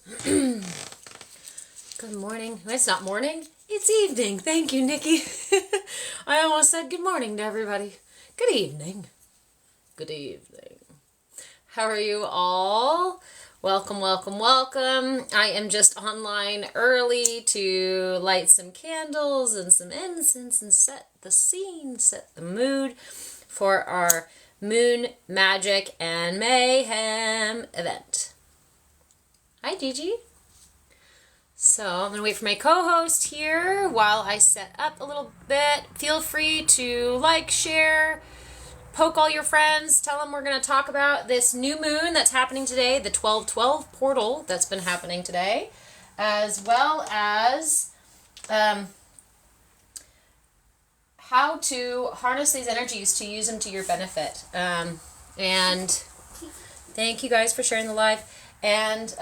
Good morning. It's not morning. It's evening. Thank you, Nikki. I almost said good morning to everybody. Good evening. Good evening. How are you all? Welcome, welcome, welcome. I am just online early to light some candles and some incense and set the scene, set the mood for our Moon, Magik, and Mayhem event. Hi, Gigi. So I'm going to wait for my co-host here while I set up a little bit. Feel free to like, share, poke all your friends. Tell them we're going to talk about this new moon that's happening today, the 12/12 portal that's been happening today, as well as how to harness these energies to use them to your benefit. And thank you guys for sharing the live. And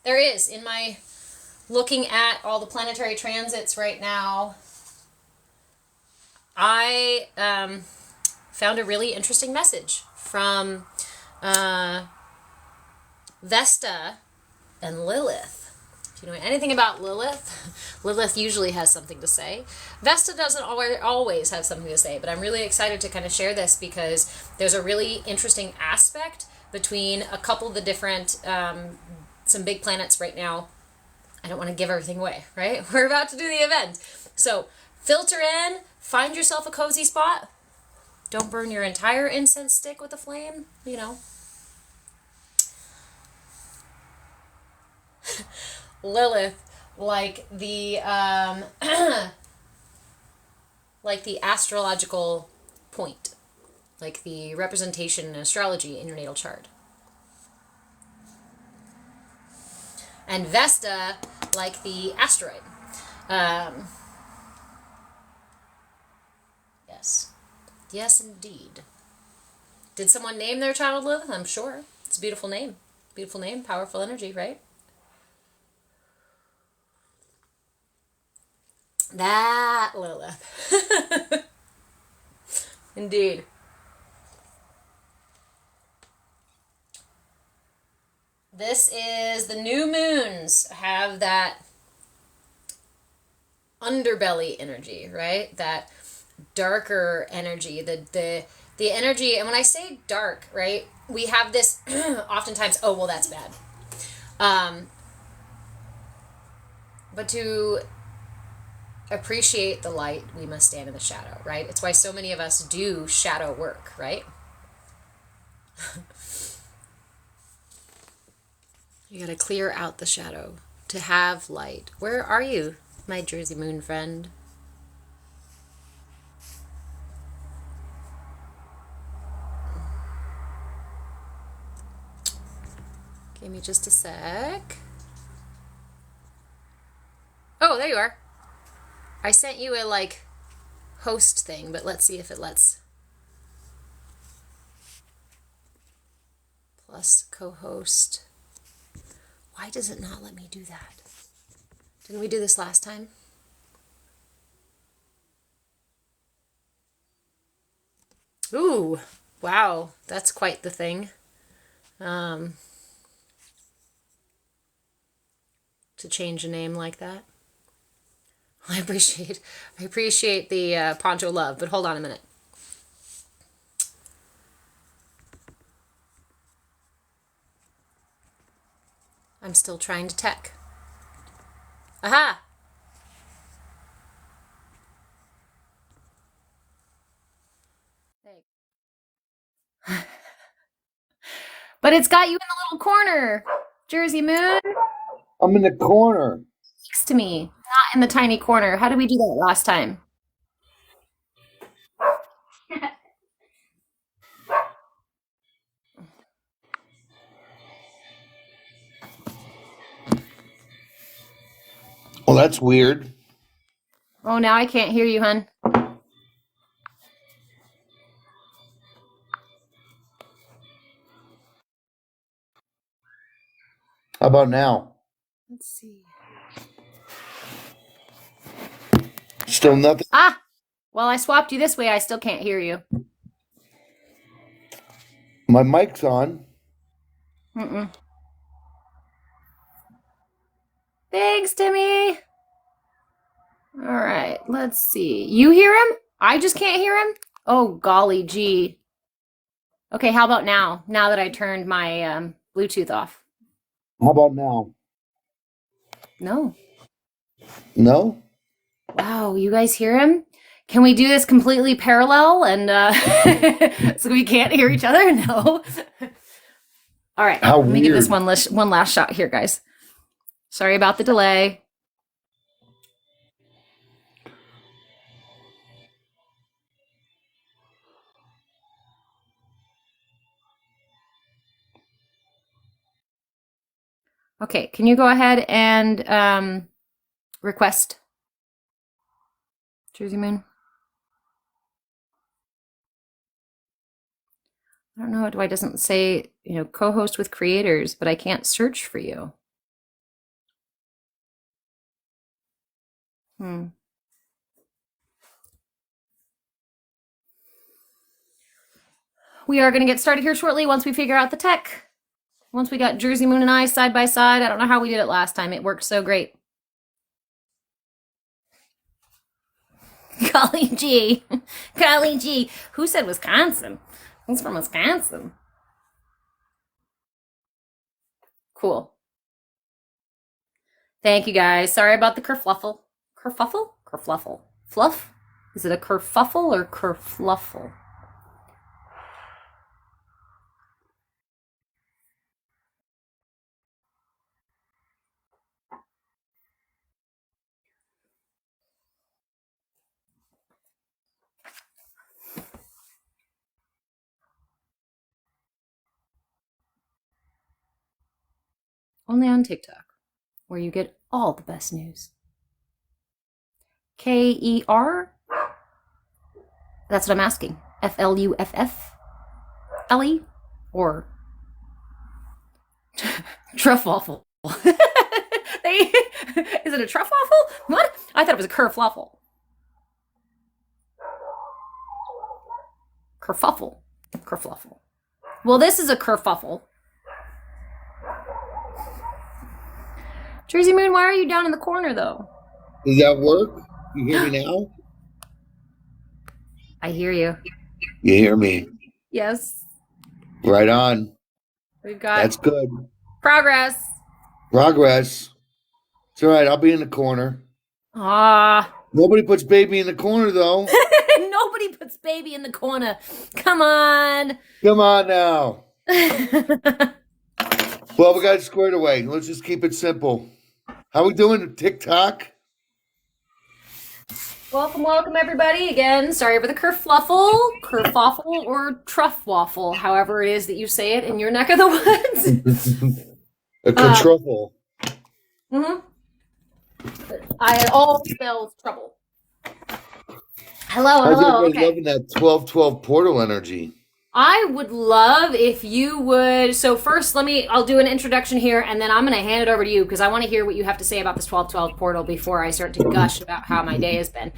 there is, in my looking at all the planetary transits right now, I found a really interesting message from Vesta and Lilith. If you know anything about Lilith, Lilith usually has something to say. Vesta doesn't always have something to say, but I'm really excited to kind of share this because there's a really interesting aspect between a couple of the different some big planets right now. I don't want to give everything away, right? We're about to do the event. So filter in, find yourself a cozy spot. Don't burn your entire incense stick with a flame, you know. Lilith, like the like the astrological point, like the representation in astrology in your natal chart. And Vesta, like the asteroid. Yes. Yes, indeed. Did someone name their child Lilith? I'm sure. It's a beautiful name. Beautiful name, powerful energy, right? That Lilith. Indeed. This is the new moons have that underbelly energy, right? That darker energy, the energy. And when I say dark, right, we have this oftentimes, oh, well, that's bad. But to appreciate the light, we must stand in the shadow, right? It's why so many of us do shadow work, right? You gotta clear out the shadow to have light. Where are you, my Jersey Moon friend? Give me just a sec. Oh, there you are. I sent you a, like, host thing, but let's see if it lets. Plus co-host. Why does it not let me do that? Didn't we do this last time? Ooh, wow, that's quite the thing. To change a name like that. I appreciate the poncho love, but hold on a minute. I'm still trying to tech. Aha! But it's got you in the little corner, Jersey Moon. I'm in the corner. Next to me, not in the tiny corner. How did we do that last time? Well, that's weird. Oh, now I can't hear you, hun. How about now? Let's see. Still nothing? Ah! Well, I swapped you this way. I still can't hear you. My mic's on. Mm-mm. Thanks, Timmy. All right, let's see. You hear him? I just can't hear him? Oh, golly gee. Okay, how about now? Now that I turned my Bluetooth off. How about now? No. No? Wow, you guys hear him? Can we do this completely parallel and so we can't hear each other? No. All right, How let me give this weird. one last shot here, guys. Sorry about the delay. Okay, can you go ahead and request Jersey Moon? I don't know why it doesn't say, co-host with creators, but I can't search for you. We are going to get started here shortly once we figure out the tech. Once we got Jersey Moon and I side by side. I don't know how we did it last time. It worked so great. Golly gee. Golly gee. Who said Wisconsin? Who's from Wisconsin? Cool. Thank you, guys. Sorry about the kerfluffle. Kerfuffle? Kerfluffle. Fluff? Is it a kerfuffle or kerfluffle? Only on TikTok, where you get all the best news. K-E-R? That's what I'm asking. F-L-U-F-F-L-E? Or truffwaffle? Is it a truffwaffle? What? I thought it was a kerfluffle. Kerfuffle. Kerfluffle. Well, this is a kerfuffle. Jersey Moon, why are you down in the corner, though? Does that work? You hear me now? I hear you. You hear me? Yes. Right on. We've got That's good. progress. Progress. It's all right. I'll be in the corner. Ah. Nobody puts baby in the corner, though. Nobody puts baby in the corner. Come on. Come on now. Well, we got it squared away. Let's just keep it simple. How we doing, TikTok? Welcome, everybody. Again, sorry for the kerfluffle, kerfuffle, or truffwaffle, however it is that you say it in your neck of the woods. A truffle. I all spells trouble. Hello. Okay. Loving that 12-12 portal energy. I would love if you would. So first, I'll do an introduction here, and then I'm going to hand it over to you because I want to hear what you have to say about this 12-12 portal before I start to gush about how my day has been.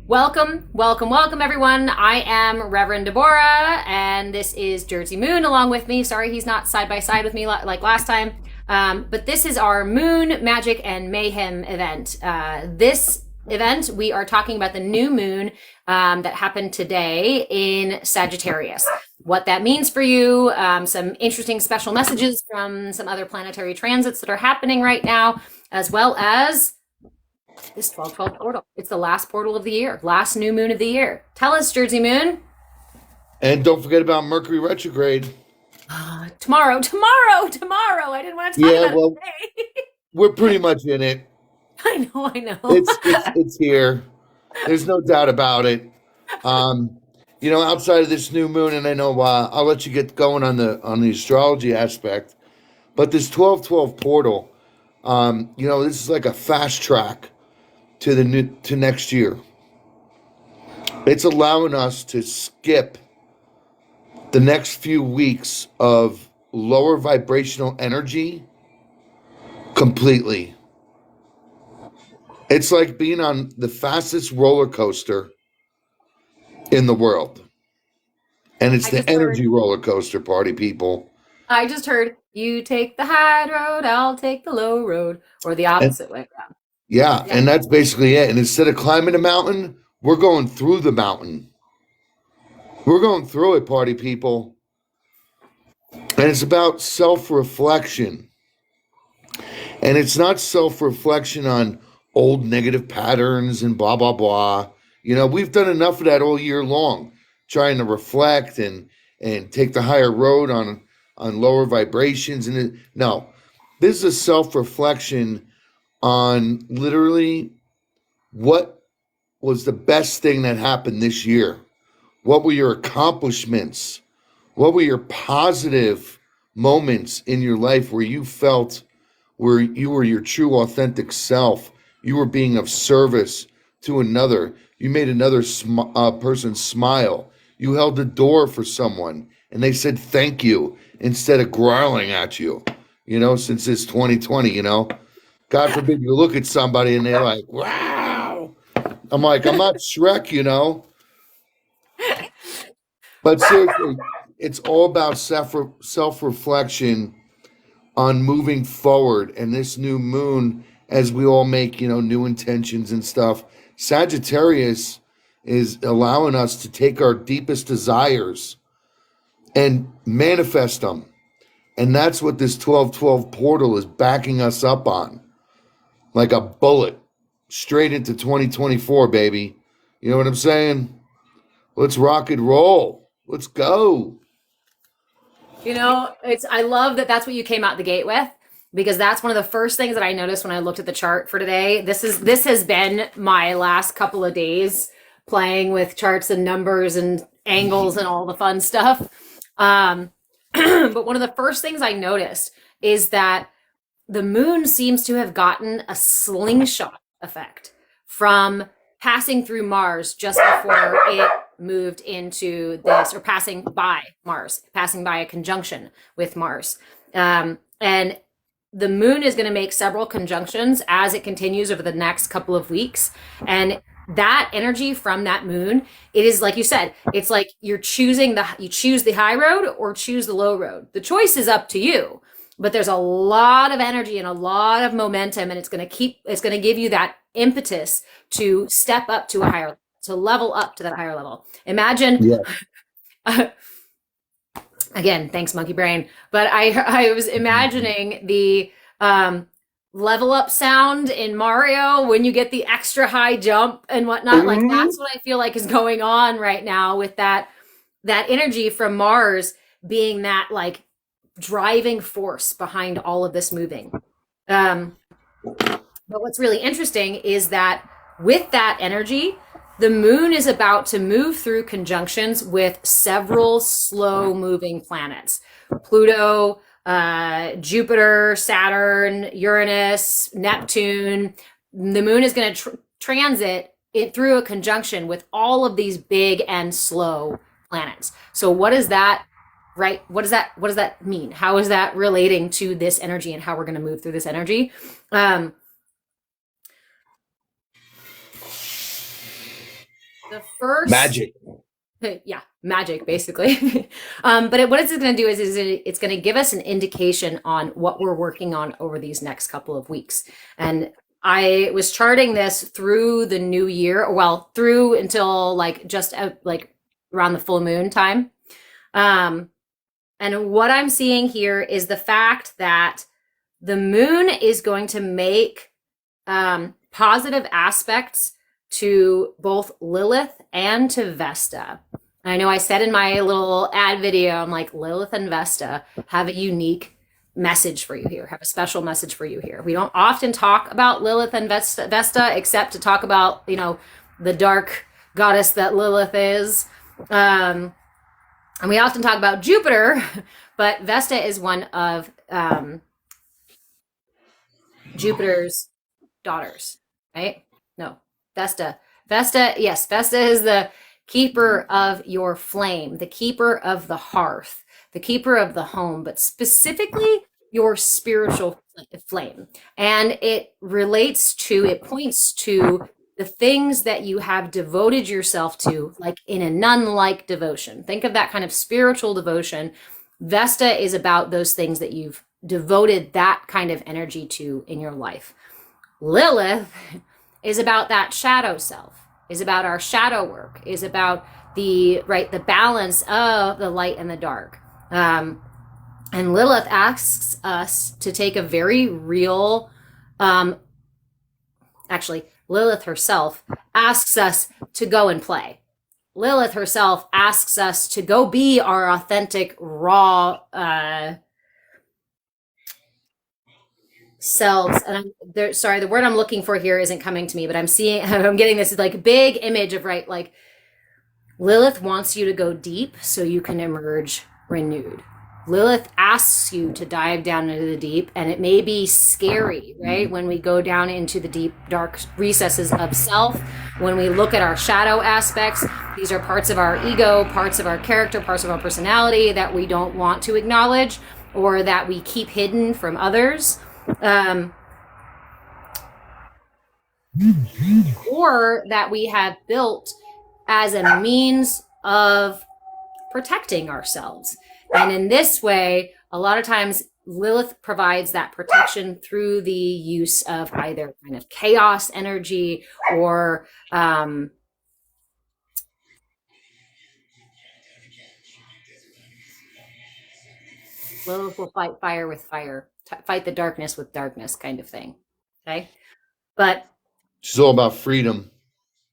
Welcome, everyone. I am Reverend Deborah, and this is Jersey Moon along with me. Sorry he's not side by side with me like last time. But this is our Moon, Magik, and Mayhem event. This event, we are talking about the new moon that happened today in Sagittarius. What that means for you, some interesting special messages from some other planetary transits that are happening right now, as well as this 12-12 portal. It's the last portal of the year, last new moon of the year. Tell us, Jersey Moon. And don't forget about Mercury retrograde. Tomorrow. I didn't want to talk about it today. We're pretty much in it. I know. It's here. There's no doubt about it. Outside of this new moon, and I know I'll let you get going on the astrology aspect, but this 12-12 portal, this is like a fast track to next year. It's allowing us to skip the next few weeks of lower vibrational energy completely. It's like being on the fastest roller coaster in the world. And it's the energy roller coaster, party people. I just heard you take the high road, I'll take the low road, or the And opposite way. yeah, Yeah. and that's basically it. And instead of climbing a mountain, we're going through the mountain. We're going through it, party people. And it's about self reflection. And it's not self reflection on old negative patterns and blah, blah, blah. You know, we've done enough of that all year long, trying to reflect and take the higher road on lower vibrations. No, this is a self reflection on literally what was the best thing that happened this year. What were your accomplishments? What were your positive moments in your life where you felt where you were your true authentic self? You were being of service to another. You made another person smile. You held the door for someone and they said thank you instead of growling at you. You know, since it's 2020, you know, God forbid you look at somebody and they're like, wow. I'm like, I'm not Shrek, you know. But seriously, it's all about self reflection on moving forward. And this new moon, as we all make, you know, new intentions and stuff, Sagittarius is allowing us to take our deepest desires and manifest them. And that's what this 1212 portal is backing us up on, like a bullet straight into 2024, baby. You know what I'm saying? Let's rock and roll. Let's go. You know, I love that that's what you came out the gate with, because that's one of the first things that I noticed when I looked at the chart for today. This has been my last couple of days playing with charts and numbers and angles and all the fun stuff. But one of the first things I noticed is that the moon seems to have gotten a slingshot effect from passing through Mars just before it moved into this, or passing by Mars, passing by a conjunction with Mars. And the moon is going to make several conjunctions as it continues over the next couple of weeks. And that energy from that moon, it is like you said, it's like you choose the high road or choose the low road. The choice is up to you, but there's a lot of energy and a lot of momentum, and it's going to give you that impetus to step up to a higher, to level up to that higher level. Imagine, Yeah. again, thanks monkey brain, but I was imagining the level up sound in Mario when you get the extra high jump and whatnot. Like that's what I feel like is going on right now with that energy from Mars being that like driving force behind all of this moving. But what's really interesting is that with that energy, the moon is about to move through conjunctions with several slow moving planets. Pluto, Jupiter, Saturn, Uranus, Neptune. The moon is going to transit it through a conjunction with all of these big and slow planets. So what is that? Right? What does that mean? How is that relating to this energy and how we're going to move through this energy? The first Magic. Yeah, magic basically. But what it's going to do is it's going to give us an indication on what we're working on over these next couple of weeks. And I was charting this through the new year, well, through until like just like around the full moon time. And what I'm seeing here is the fact that the moon is going to make positive aspects to both Lilith and to Vesta. I know I said in my little ad video, I'm like, Lilith and Vesta have a unique message for you here, have a special message for you here. We don't often talk about Lilith and Vesta except to talk about, you know, the dark goddess that Lilith is. And we often talk about Jupiter, but Vesta is one of Jupiter's daughters, right? No, Vesta, yes, Vesta is the keeper of your flame, the keeper of the hearth, the keeper of the home, but specifically your spiritual flame. And it points to the things that you have devoted yourself to, like in a nun-like devotion. Think of that kind of spiritual devotion Vesta is about those things that you've devoted that kind of energy to in your life. Lilith is about that shadow self, is about our shadow work, is about the balance of the light and the dark. And Lilith asks us to take a very real, actually, Lilith herself asks us to go and play. Lilith herself asks us to go be our authentic, raw selves. And sorry, the word I'm looking for here isn't coming to me, but I'm getting this like big image of, like Lilith wants you to go deep so you can emerge renewed. Lilith asks you to dive down into the deep, and it may be scary, right? When we go down into the deep, dark recesses of self, when we look at our shadow aspects, these are parts of our ego, parts of our character, parts of our personality that we don't want to acknowledge or that we keep hidden from others. Or that we have built as a means of protecting ourselves. And in this way, a lot of times Lilith provides that protection through the use of either kind of chaos energy or Lilith will fight fire with fire, fight the darkness with darkness kind of thing. Okay. But she's all about freedom.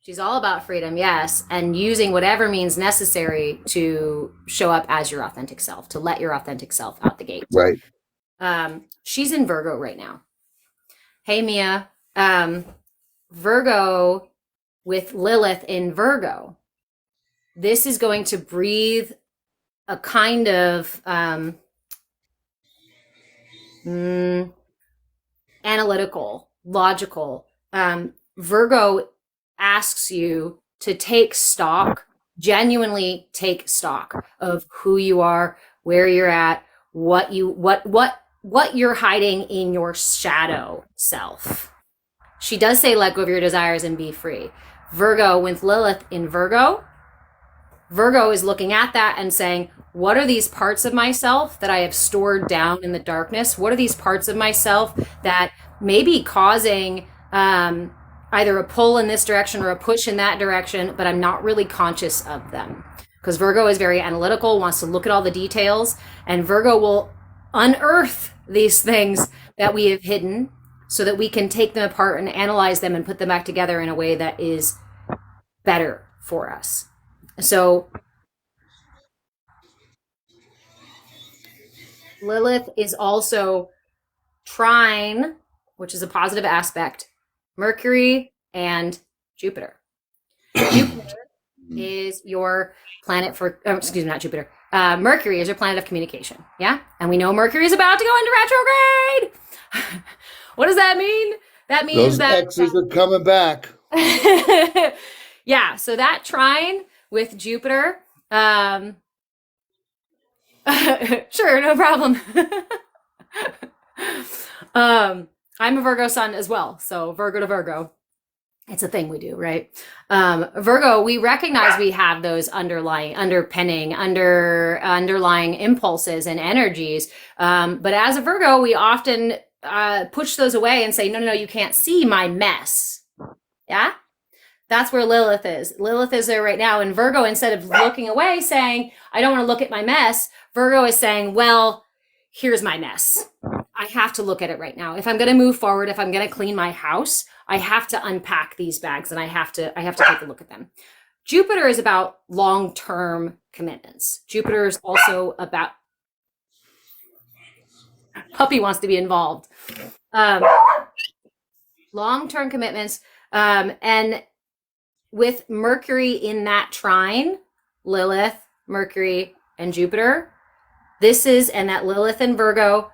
She's all about freedom, yes, and using whatever means necessary to show up as your authentic self, to let your authentic self out the gate. Right. She's in Virgo right now. Hey, Mia. Virgo with Lilith in Virgo. This is going to breathe a kind of analytical, logical. Virgo asks you to take stock, genuinely take stock of who you are, where you're at, what you're hiding in your shadow self. She does say let go of your desires and be free. Virgo with Lilith in Virgo is looking at that and saying, what are these parts of myself that I have stored down in the darkness? What are these parts of myself that may be causing either a pull in this direction or a push in that direction, but I'm not really conscious of them? Because Virgo is very analytical, wants to look at all the details, and Virgo will unearth these things that we have hidden so that we can take them apart and analyze them and put them back together in a way that is better for us. So Lilith is also trine, which is a positive aspect, Mercury and Jupiter. Jupiter is your planet for, not Jupiter. Mercury is your planet of communication. Yeah. And we know Mercury is about to go into retrograde. What does that mean? That means those that exes are coming back. Yeah. So that trine with Jupiter, sure, no problem. I'm a Virgo sun as well. So Virgo to Virgo, it's a thing we do, right? Virgo, we recognize we have those underlying impulses and energies. But as a Virgo, we often push those away and say, no, you can't see my mess. Yeah. That's where Lilith is. Lilith is there right now. And Virgo, instead of looking away saying, I don't want to look at my mess, Virgo is saying, well, here's my mess. I have to look at it right now. If I'm going to move forward, if I'm going to clean my house, I have to unpack these bags and I have to take a look at them. Jupiter is about long-term commitments. Jupiter is also about, puppy wants to be involved. Long-term commitments. And with Mercury in that trine, Lilith, Mercury, and Jupiter, and that Lilith in Virgo,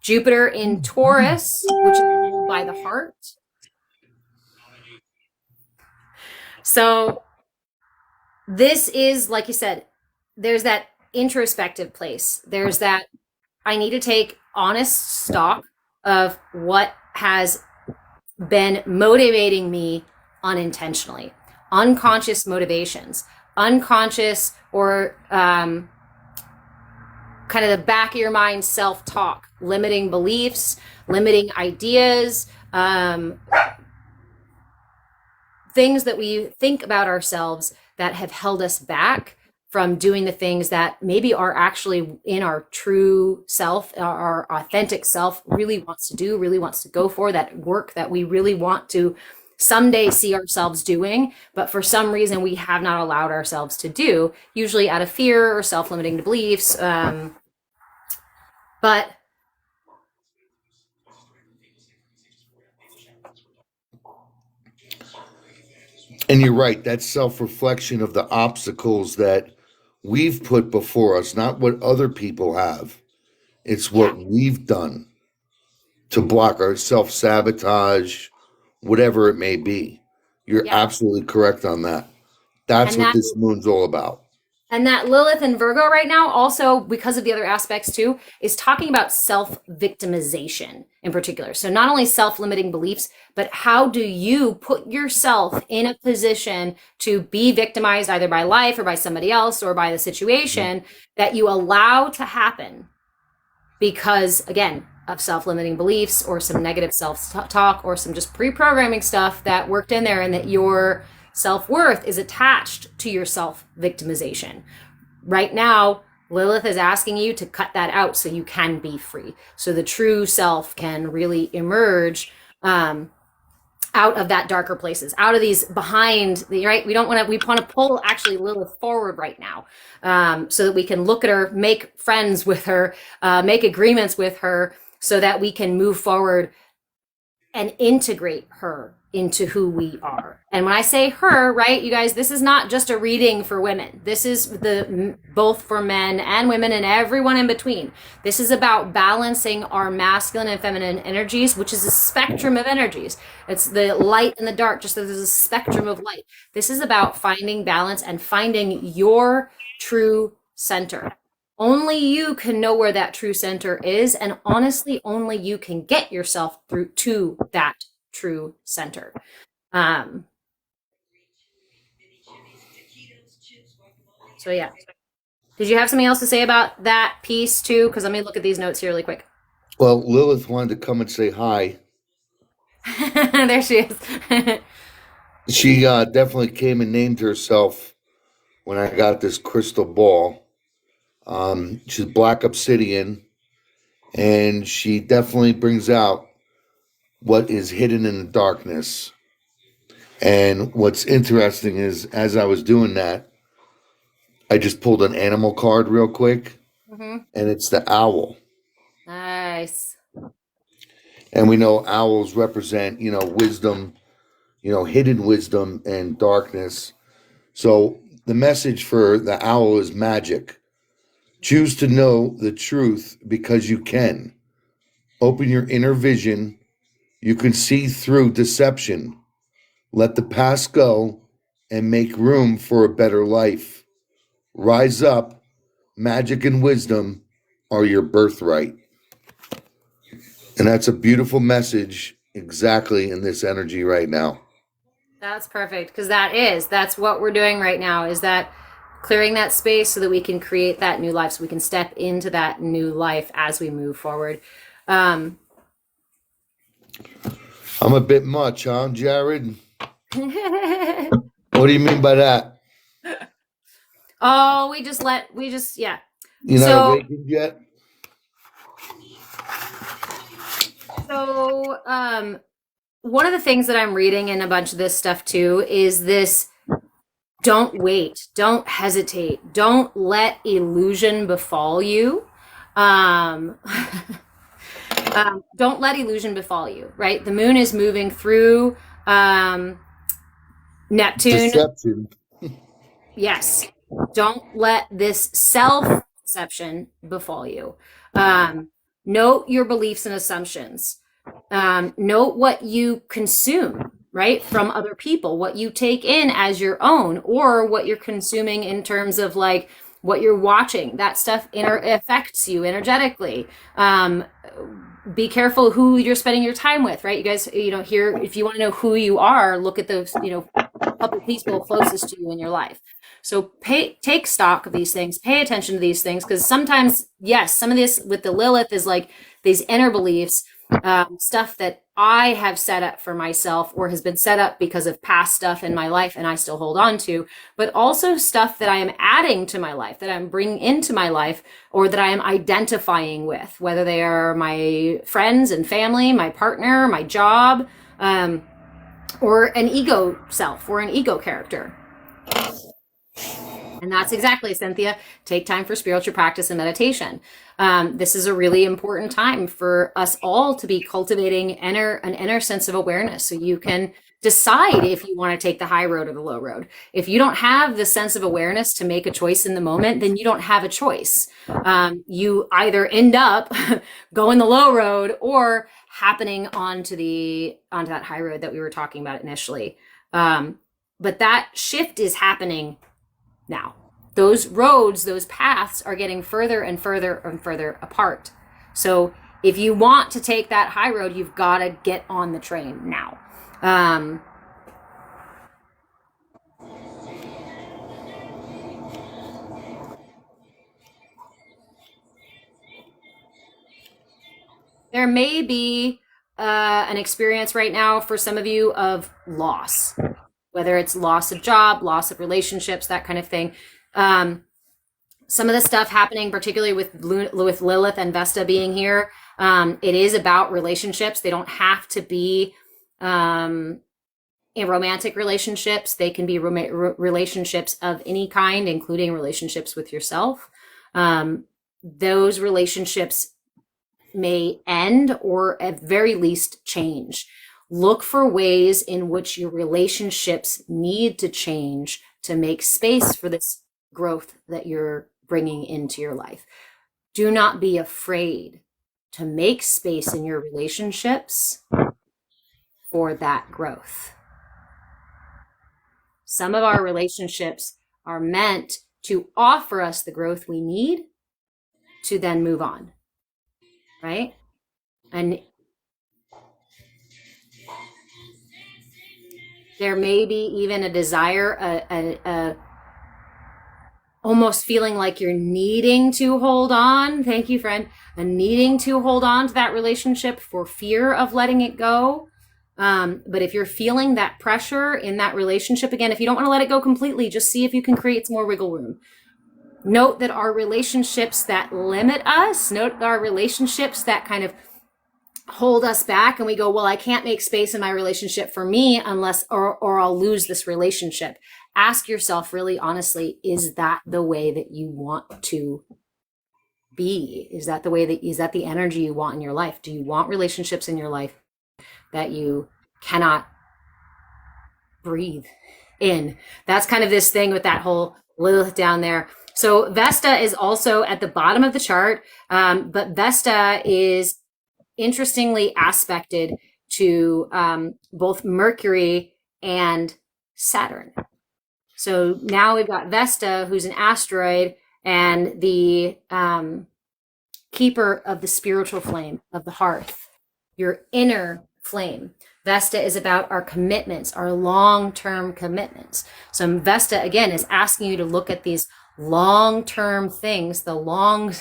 Jupiter in Taurus, which is ruled by the heart. So this is, like you said, there's that introspective place. There's that, I need to take honest stock of what has been motivating me unintentionally. Unconscious motivations, unconscious or kind of the back of your mind self-talk, limiting beliefs, limiting ideas, things that we think about ourselves that have held us back from doing the things that maybe are actually in our true self, our authentic self really wants to do, really wants to go for, that work that we really want to someday see ourselves doing, but for some reason we have not allowed ourselves to do, usually out of fear or self-limiting beliefs. But And you're right. That's self-reflection of the obstacles that we've put before us, not what other people have. It's what we've done to block our self-sabotage, whatever it may be. You're yeah, absolutely correct on that. That's and what that this moon's all about. And that Lilith and Virgo right now, also because of the other aspects too, is talking about self-victimization in particular. So not only self-limiting beliefs, but how do you put yourself in a position to be victimized either by life or by somebody else or by the situation that you allow to happen because, again, of self-limiting beliefs or some negative self-talk or some just pre-programming stuff that worked in there, and that your self-worth is attached to your self-victimization. Right now, Lilith is asking you to cut that out so you can be free. So the true self can really emerge out of that darker places, out of these behind the, right? We want to pull actually Lilith forward right now, so that we can look at her, make friends with her, make agreements with her, so that we can move forward and integrate her into who we are. And when I say her, right, you guys, this is not just a reading for women. This is both for men and women and everyone in between. This is about balancing our masculine and feminine energies, which is a spectrum of energies. It's the light and the dark, just as there's a spectrum of light. This is about finding balance and finding your true center. Only you can know where that true center is, and honestly, only you can get yourself through to that true center. So yeah. Did you have something else to say about that piece too? Because let me look at these notes here really quick. Well, Lilith wanted to come and say hi. There she is. She definitely came and named herself when I got this crystal ball. She's black obsidian, and she definitely brings out what is hidden in the darkness. And what's interesting is, as I was doing that, I just pulled an animal card real quick, and it's the owl. Nice. And we know owls represent, wisdom, hidden wisdom and darkness. So the message for the owl is magic. Choose to know the truth because you can. Open your inner vision. You can see through deception. Let the past go and make room for a better life. Rise up. Magic and wisdom are your birthright. And that's a beautiful message exactly in this energy right now. That's perfect, because that's what we're doing right now, is that clearing that space so that we can create that new life, so we can step into that new life as we move forward. I'm a bit much, huh, Jared? What do you mean by that? Oh, yeah. You're not awakened yet? So, one of the things that I'm reading in a bunch of this stuff too is this: don't wait, don't hesitate, don't let illusion befall you. Don't let illusion befall you, right? The moon is moving through Neptune. Deception. Yes. Don't let this self-deception befall you. Note your beliefs and assumptions. Note what you consume, right, from other people, what you take in as your own, or what you're consuming in terms of like what you're watching. That stuff affects you energetically. Be careful who you're spending your time with, right? You guys, here, if you want to know who you are, look at those, couple people closest to you in your life. So take stock of these things, pay attention to these things, because sometimes, yes, some of this with the Lilith is like these inner beliefs, stuff that I have set up for myself or has been set up because of past stuff in my life and I still hold on to, but also stuff that I am adding to my life, that I'm bringing into my life, or that I am identifying with, whether they are my friends and family, my partner, my job, or an ego self or an ego character. And that's exactly, Cynthia. Take time for spiritual practice and meditation. This is a really important time for us all to be cultivating an inner sense of awareness, so you can decide if you want to take the high road or the low road. If you don't have the sense of awareness to make a choice in the moment, then you don't have a choice. You either end up going the low road or happening onto that high road that we were talking about initially. But that shift is happening now. Those roads, those paths are getting further and further and further apart. So if you want to take that high road, you've got to get on the train now. There may be an experience right now for some of you of loss, whether it's loss of job, loss of relationships, that kind of thing. Some of the stuff happening, particularly with Lilith and Vesta being here, it is about relationships. They don't have to be in romantic relationships. They can be relationships of any kind, including relationships with yourself. Those relationships may end or at very least change. Look for ways in which your relationships need to change to make space for this growth that you're bringing into your life. Do not be afraid to make space in your relationships for that growth. Some of our relationships are meant to offer us the growth we need to then move on, right? And there may be even a desire, almost feeling like you're needing to hold on. Thank you, friend. A needing to hold on to that relationship for fear of letting it go. But if you're feeling that pressure in that relationship, again, if you don't want to let it go completely, just see if you can create some more wiggle room. Note that our relationships that limit us, note our relationships that kind of hold us back and we go, well, I can't make space in my relationship for me unless, or I'll lose this relationship. Ask yourself really honestly, is that the way that you want to be? Is that the energy you want in your life? Do you want relationships in your life that you cannot breathe in? That's kind of this thing with that whole Lilith down there. So Vesta is also at the bottom of the chart, but Vesta is interestingly aspected to both Mercury and Saturn. So now we've got Vesta, who's an asteroid and the keeper of the spiritual flame of the hearth, your inner flame. Vesta is about our commitments, our long-term commitments. So Vesta, again, is asking you to look at these long-term things, the long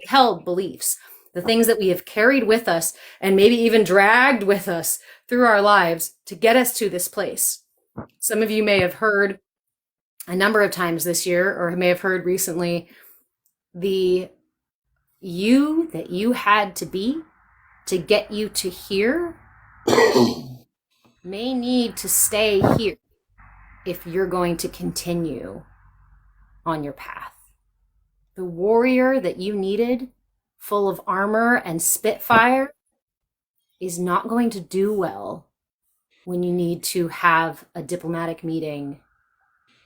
held beliefs, the things that we have carried with us and maybe even dragged with us through our lives to get us to this place. Some of you may have heard a number of times this year, or may have heard recently, the you that you had to be to get you to here may need to stay here if you're going to continue on your path. The warrior that you needed, full of armor and spitfire, is not going to do well when you need to have a diplomatic meeting,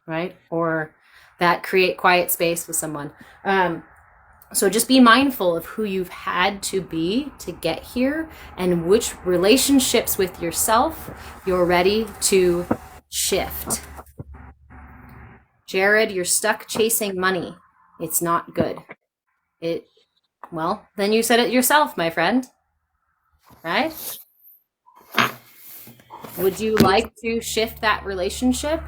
right? Or that create quiet space with someone. So just be mindful of who you've had to be to get here and which relationships with yourself you're ready to shift. Jared, you're stuck chasing money. It's not good. Well, then you said it yourself, my friend. Right? Would you like to shift that relationship?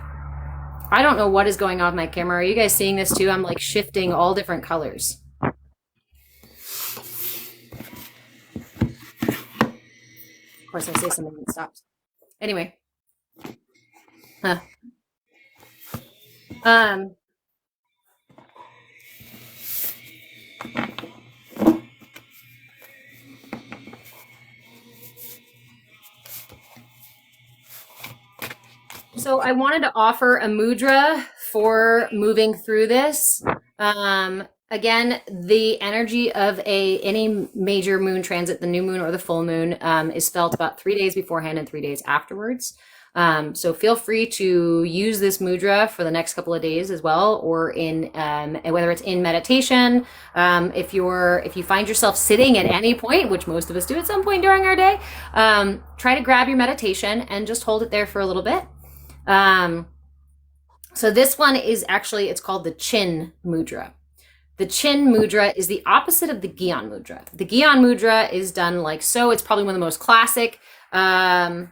I don't know what is going on with my camera. Are you guys seeing this too? I'm like shifting all different colors. Of course, I say something and it stops. Anyway. Huh. So I wanted to offer a mudra for moving through this. Again, the energy of any major moon transit, the new moon or the full moon, is felt about 3 days beforehand and 3 days afterwards. So feel free to use this mudra for the next couple of days as well, or in whether it's in meditation. If you find yourself sitting at any point, which most of us do at some point during our day, try to grab your meditation and just hold it there for a little bit. So this one is actually, it's called the Chin Mudra. The Chin Mudra is the opposite of the Gyan Mudra. The Gyan Mudra is done like so. It's probably one of the most classic mudras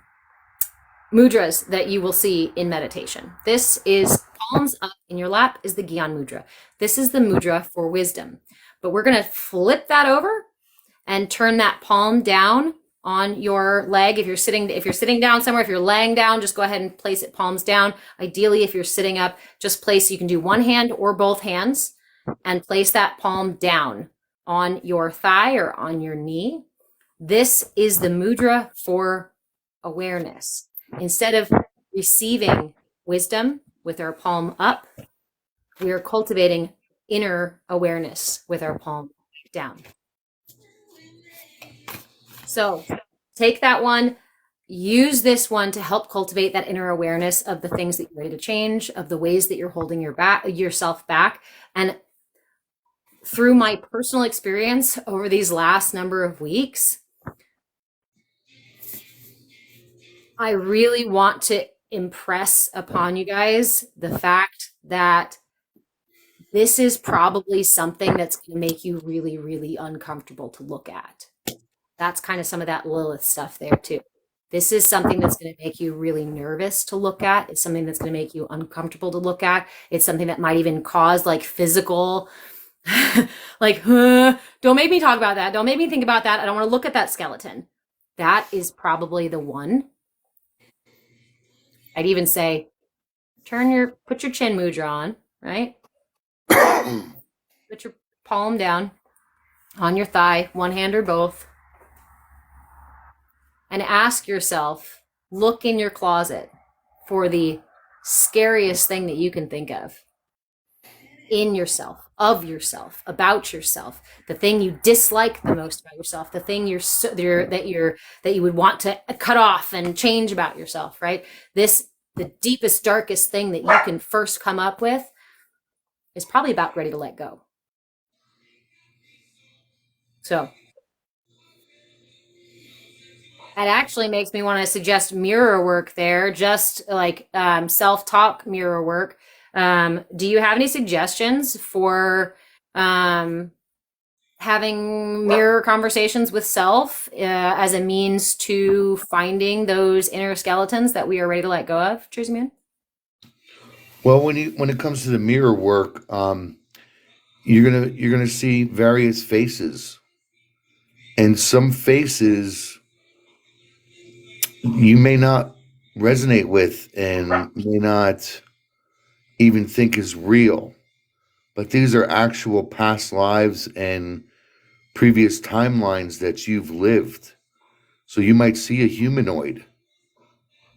that you will see in meditation. This is palms up in your lap is the Gyan Mudra. This is the mudra for wisdom. But we're going to flip that over and turn that palm down on your leg. If you're sitting down somewhere, if you're laying down, just go ahead and place it palms down. Ideally, if you're sitting up, you can do one hand or both hands and place that palm down on your thigh or on your knee. This is the mudra for awareness. Instead of receiving wisdom with our palm up, we are cultivating inner awareness with our palm down. So take that one, use this one to help cultivate that inner awareness of the things that you're ready to change, of the ways that you're holding yourself back. And through my personal experience over these last number of weeks, I really want to impress upon you guys the fact that this is probably something that's going to make you really, really uncomfortable to look at. That's kind of some of that Lilith stuff there too. This is something that's going to make you really nervous to look at. It's something that's going to make you uncomfortable to look at. It's something that might even cause like physical, like, don't make me talk about that. Don't make me think about that. I don't want to look at that skeleton. That is probably the one. I'd even say, put your chin mudra on, right? Put your palm down on your thigh, one hand or both. And ask yourself, look in your closet for the scariest thing that you can think of in yourself, of yourself, about yourself, the thing you dislike the most about yourself, the thing that you would want to cut off and change about yourself, right? The deepest, darkest thing that you can first come up with is probably about ready to let go. So that actually makes me want to suggest mirror work there, just like self-talk mirror work. Do you have any suggestions for having mirror conversations with self as a means to finding those inner skeletons that we are ready to let go of, Jersey Moon? Well, when it comes to the mirror work, you're gonna see various faces, and some faces you may not resonate with and may not even think is real, but these are actual past lives and previous timelines that you've lived. So you might see a humanoid,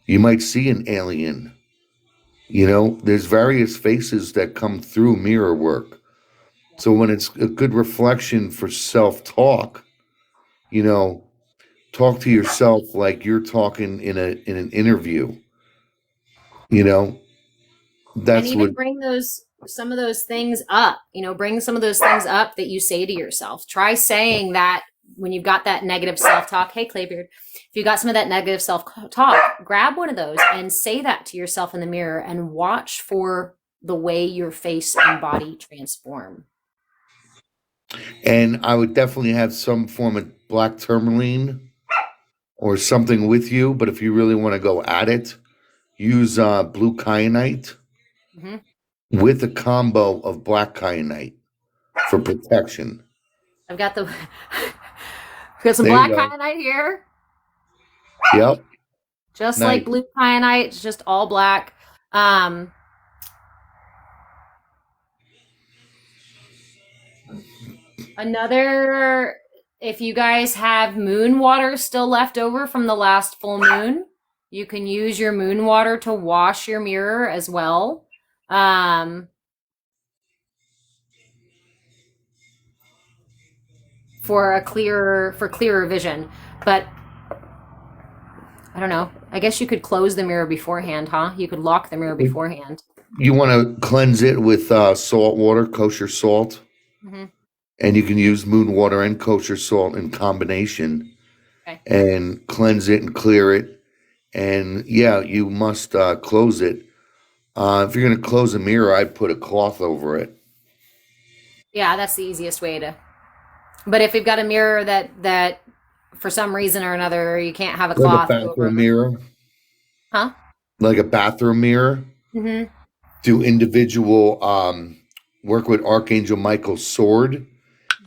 you might see an alien. There's various faces that come through mirror work. So when it's a good reflection for self-talk, talk to yourself like you're talking in an interview. That's and even bring some of those things up. Bring some of those things up that you say to yourself. Try saying that when you've got that negative self-talk. Hey, Claybeard, if you got some of that negative self-talk, grab one of those and say that to yourself in the mirror and watch for the way your face and body transform. And I would definitely have some form of black tourmaline or something with you. But if you really want to go at it, use blue kyanite. Mm-hmm. with a combo of black kyanite for protection. I've got the got some There you black go. kyanite here, Yep. just like Nice. blue kyanite. It's just all black. Um, Another, if you guys have moon water still left over from the last full moon, you can use your moon water to wash your mirror as well. Um, for clearer vision. But I don't know. I guess you could close the mirror beforehand, huh? You could lock the mirror beforehand. You want to cleanse it with salt water, kosher salt, Mm-hmm. and you can use moon water and kosher salt in combination Okay. and cleanse it and clear it. And yeah, you must close it. If you're going to close a mirror, I'd put a cloth over it. Yeah, that's the easiest way to. But if you've got a mirror that for some reason or another you can't have a Like a cloth over, bathroom mirror. huh? Like a bathroom mirror. Mm-hmm. Do individual work with Archangel Michael's sword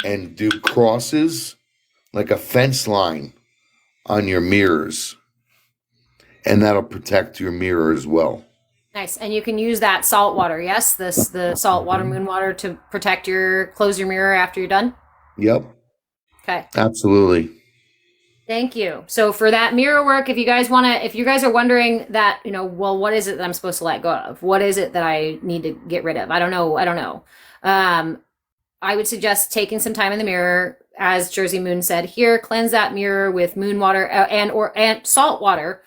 and do crosses like a fence line on your mirrors. And that'll protect your mirror as well. Nice. And you can use that salt water, yes? The salt water, moon water to close your mirror after you're done? Yep. Okay. Absolutely. Thank you. So for that mirror work, if you guys are wondering that, well, what is it that I'm supposed to let go of? What is it that I need to get rid of? I don't know. I would suggest taking some time in the mirror, as Jersey Moon said here, cleanse that mirror with moon water and salt water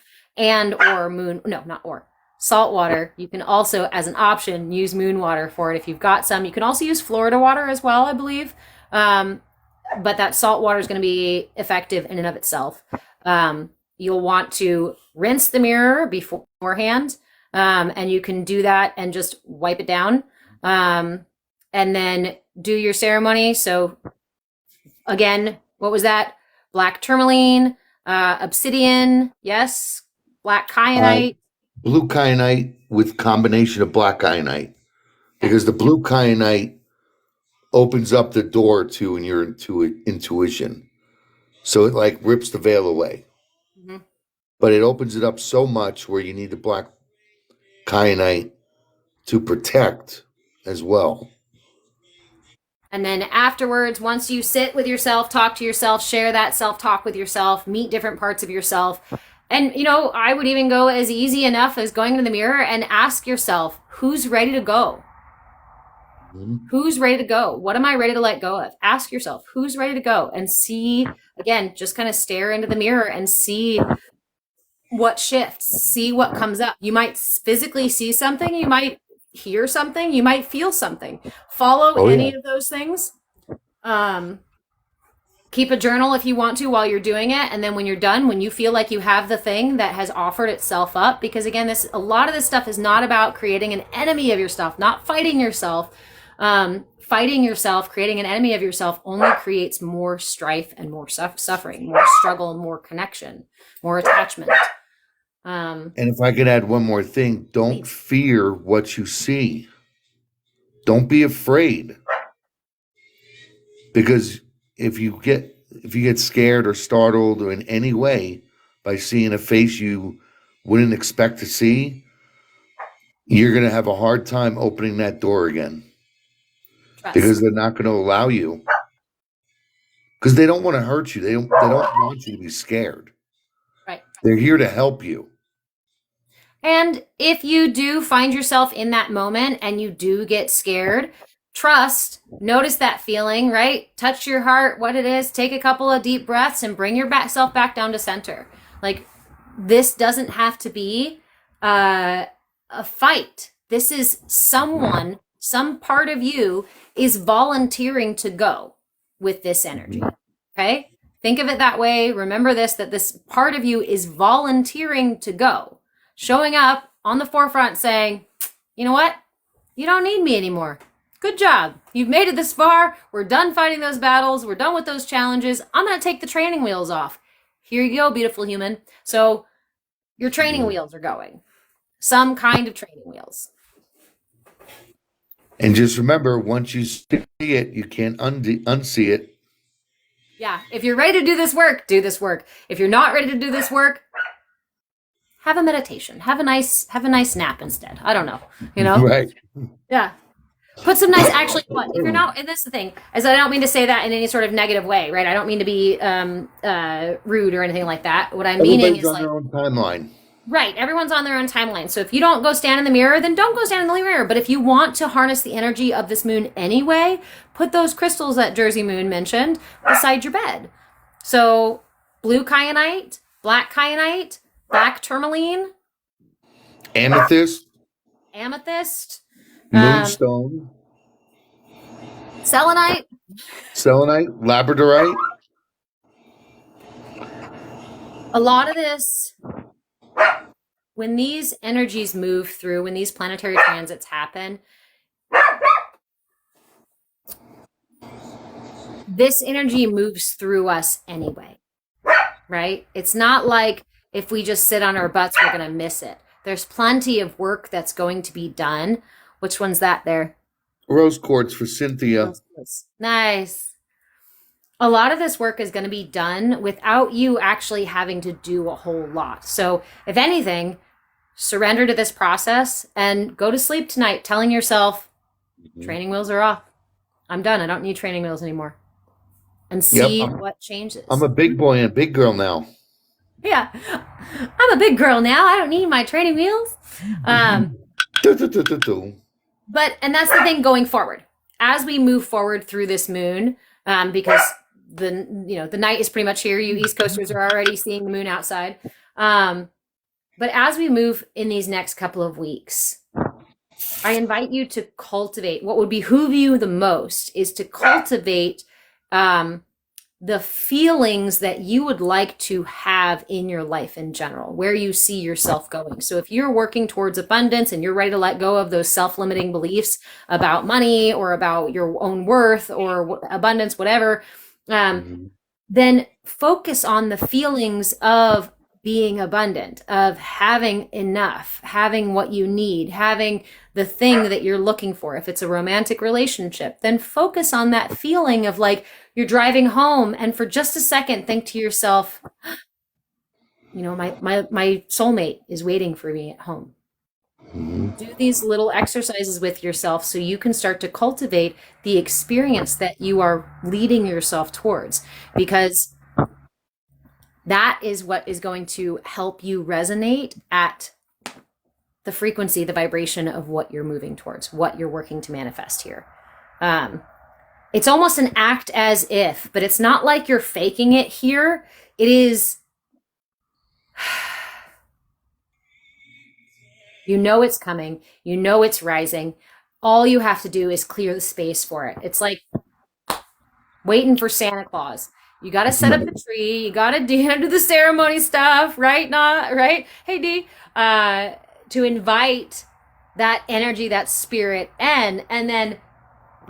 salt water. You can also, as an option, use moon water for it if you've got some. You can also use Florida water as well, I believe. But that salt water is going to be effective in and of itself. You'll want to rinse the mirror beforehand, and you can do that and just wipe it down, and then do your ceremony. So again, what was that? Black tourmaline, obsidian, yes, black kyanite. Blue kyanite with combination of black kyanite. Because the blue kyanite opens up the door to your intuition. So it like rips the veil away. Mm-hmm. But it opens it up so much where you need the black kyanite to protect as well. And then afterwards, once you sit with yourself, talk to yourself, share that self-talk with yourself, meet different parts of yourself. And, I would even go as easy enough as going to the mirror and ask yourself, who's ready to go? Mm-hmm. Who's ready to go? What am I ready to let go of? Ask yourself, who's ready to go? And see, again, just kind of stare into the mirror and see what shifts, see what comes up. You might physically see something, you might hear something, you might feel something. Follow any of those things. Keep a journal if you want to while you're doing it, and then when you're done, when you feel like you have the thing that has offered itself up, because again, a lot of this stuff is not about creating an enemy of yourself, not fighting yourself. Fighting yourself, creating an enemy of yourself only creates more strife and more suffering, more struggle, more connection, more attachment. And if I could add one more thing, don't fear what you see. Don't be afraid. Because if you get scared or startled or in any way by seeing a face you wouldn't expect to see, you're going to have a hard time opening that door again. Trust. Because they're not going to allow you. Because they don't want to hurt you. They don't want you to be scared. Right. They're here to help you. And if you do find yourself in that moment and you do get scared, trust, notice that feeling, right? Touch your heart, what it is, take a couple of deep breaths and bring yourself back down to center. Like, this doesn't have to be a fight. This is some part of you is volunteering to go with this energy, okay? Think of it that way. Remember that this part of you is volunteering to go. Showing up on the forefront saying, you know what? You don't need me anymore. Good job. You've made it this far. We're done fighting those battles. We're done with those challenges. I'm going to take the training wheels off. Here you go, beautiful human. So your training wheels are going. Some kind of training wheels. And just remember, once you see it, you can't unsee it. Yeah. If you're ready to do this work, do this work. If you're not ready to do this work, have a meditation. Have a nice nap instead. I don't know. You know? Right. Yeah. Put some nice, actually, what, if you're not, and that's the thing, is I don't mean to say that in any sort of negative way, right? I don't mean to be rude or anything like that. What I'm meaning is on their own timeline. Right, everyone's on their own timeline. So if you don't go stand in the mirror, then don't go stand in the mirror. But if you want to harness the energy of this moon anyway, put those crystals that Jersey Moon mentioned beside your bed. So blue kyanite, black tourmaline, Amethyst, moonstone, selenite, labradorite. A lot of this, when these energies move through, when these planetary transits happen, this energy moves through us anyway, right? It's not like if we just sit on our butts, we're going to miss it. There's plenty of work that's going to be done. Which one's that there? Rose quartz for Cynthia. Nice. A lot of this work is going to be done without you actually having to do a whole lot. So if anything, surrender to this process and go to sleep tonight telling yourself, training wheels are off. I'm done. I don't need training wheels anymore. And see what changes. I'm a big boy and a big girl now. Yeah. I'm a big girl now. I don't need my training wheels. But, and that's the thing going forward. As we move forward through this moon, because the night is pretty much here. You East Coasters are already seeing the moon outside. But as we move in these next couple of weeks, I invite you to cultivate, what would behoove you the most is to cultivate the feelings that you would like to have in your life in general, where you see yourself going. So if you're working towards abundance and you're ready to let go of those self-limiting beliefs about money or about your own worth or abundance, whatever, then focus on the feelings of being abundant, of having enough, having what you need, having the thing that you're looking for. If it's a romantic relationship, then focus on that feeling of like you're driving home and for just a second, think to yourself, my soulmate is waiting for me at home. Do these little exercises with yourself so you can start to cultivate the experience that you are leading yourself towards, because that is what is going to help you resonate at the frequency, the vibration of what you're moving towards, what you're working to manifest here. It's almost an act as if, but it's not like you're faking it here. It is, it's coming, it's rising. All you have to do is clear the space for it. It's like waiting for Santa Claus. You got to set up the tree. You got to do the ceremony stuff, right? Right? Hey, D, to invite that energy, that spirit in. And then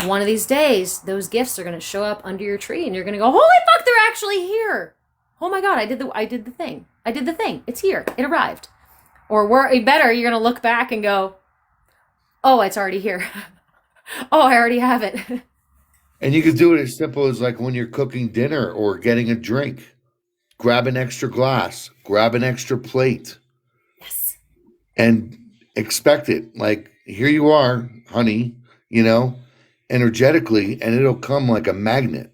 one of these days, those gifts are going to show up under your tree and you're going to go, holy fuck, they're actually here. Oh my God, I did the thing. It's here. It arrived. Or better, you're going to look back and go, oh, it's already here. Oh, I already have it. And you could do it as simple as like when you're cooking dinner or getting a drink. Grab an extra glass, grab an extra plate. Yes. And expect it. Like, here you are, honey, energetically, and it'll come like a magnet.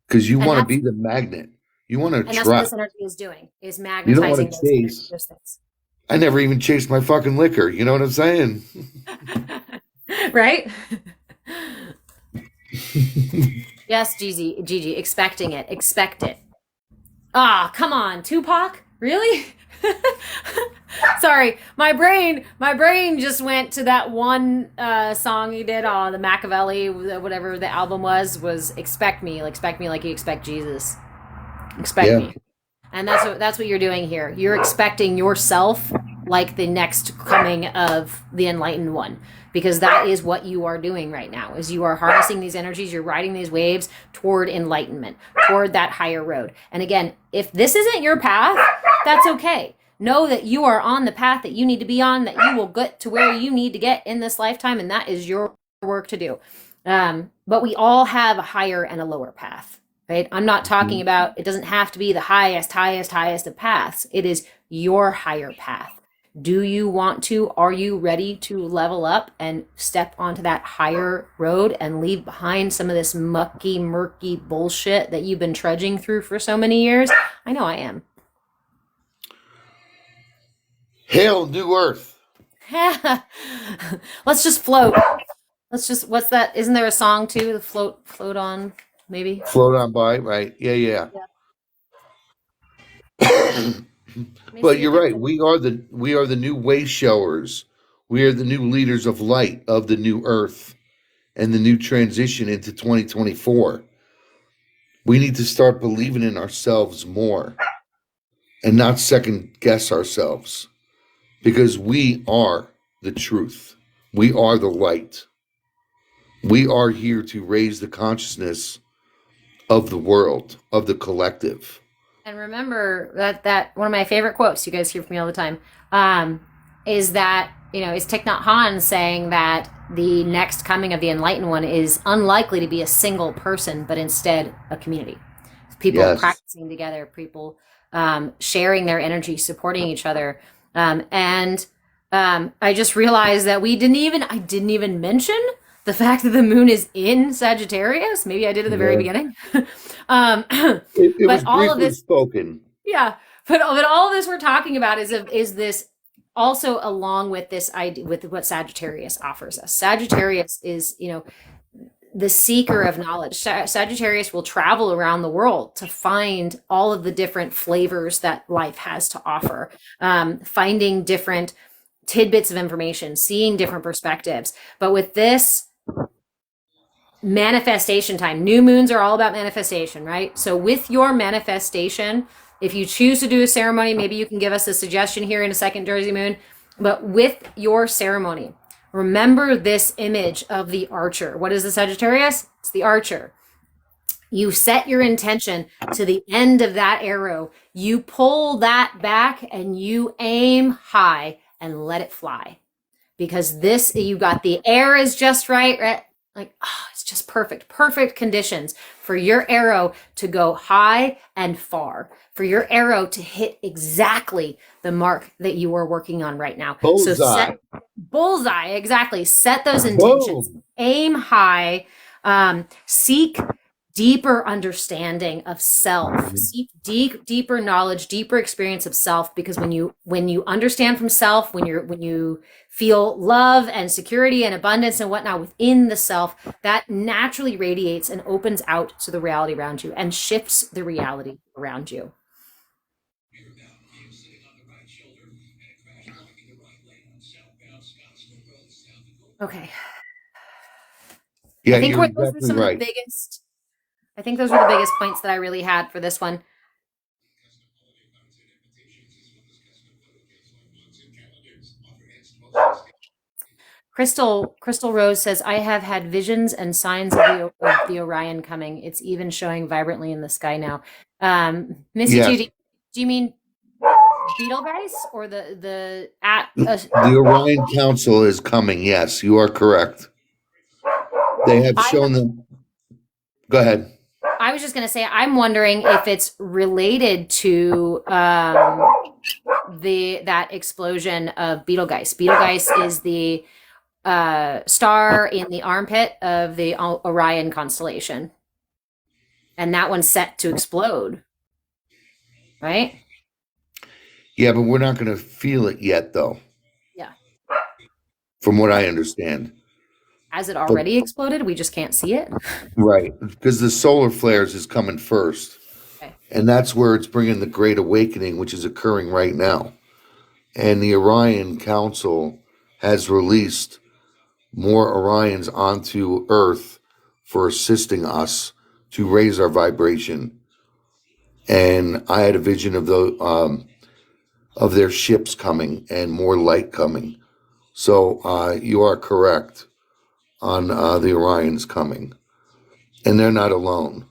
Because you want to be the magnet. You want to attract. And that's what this energy is doing, is magnetizing those things. I never even chased my fucking liquor. You know what I'm saying? Right? Yes, Gigi, expecting it. Expect it. Ah, come on, Tupac? Really? Sorry, my brain just went to that one song he did on the Machiavelli, whatever the album was expect me like you expect Jesus. Expect me. And that's what you're doing here. You're expecting yourself like the next coming of the enlightened one, because that is what you are doing right now, is you are harnessing these energies, you're riding these waves toward enlightenment, toward that higher road. And again, if this isn't your path, that's okay. know that you are on the path that you need to be on, that you will get to where you need to get in this lifetime, and that is your work to do. But we all have a higher and a lower path, right? I'm not talking about, it doesn't have to be the highest of paths. It is your higher path. Do you want to, are you ready to level up and step onto that higher road and leave behind some of this mucky, murky bullshit that you've been trudging through for so many years? I know I am. Hail, New Earth. Let's just float. Let's just, what's that? Isn't there a song too? The float on, maybe? Float on by, right? Yeah. But you're right. We are the new way showers. We are the new leaders of light of the new earth and the new transition into 2024. We need to start believing in ourselves more and not second guess ourselves, because we are the truth. We are the light. We are here to raise the consciousness of the world, of the collective. And remember that one of my favorite quotes, you guys hear from me all the time, is that, is Thich Nhat Hanh saying that the next coming of the enlightened one is unlikely to be a single person, but instead a community. People practicing together, people sharing their energy, supporting each other. And I just realized that I didn't even mention the fact that the moon is in Sagittarius. Maybe I did at the very beginning. It was briefly spoken. Yeah, but all of this we're talking about is this also along with this idea with what Sagittarius offers us. Sagittarius is, the seeker of knowledge. Sagittarius will travel around the world to find all of the different flavors that life has to offer, finding different tidbits of information, seeing different perspectives. But with this manifestation time, new moons are all about manifestation, right? So with your manifestation, if you choose to do a ceremony, maybe you can give us a suggestion here in a second, Jersey Moon. But with your ceremony, remember this image of the archer. What is the Sagittarius? It's the archer. You set your intention to the end of that arrow. You pull that back and you aim high and let it fly. Because you got the air is just right? Like, it's just perfect conditions for your arrow to go high and far, for your arrow to hit exactly the mark that you are working on right now. Bullseye. Bullseye, exactly. Set those intentions. Whoa. Aim high. Seek deeper understanding of self. Seek deeper knowledge, deeper experience of self. Because when you understand from self, when you feel love and security and abundance and whatnot within the self, that naturally radiates and opens out to the reality around you and shifts the reality around you. Okay. Yeah, I think you're those were some of the biggest. I think those were the biggest points that I really had for this one. Crystal Rose says, I have had visions and signs of the Orion coming. It's even showing vibrantly in the sky now. Missy Judy, do you mean Betelgeuse or the Orion Council is coming? Yes, you are correct. They have shown them. Go ahead. I was just going to say, I'm wondering if it's related to that explosion of Betelgeuse. Betelgeuse is the star in the armpit of the Orion constellation, and that one's set to explode, right? Yeah, but we're not going to feel it yet, though. Yeah. From what I understand. Has it already exploded? We just can't see it? Right, because the solar flares is coming first. Okay. And that's where it's bringing the Great Awakening, which is occurring right now. And the Orion Council has released more Orions onto Earth for assisting us to raise our vibration. And I had a vision of their ships coming and more light coming. So you are correct on the Orions coming. And they're not alone.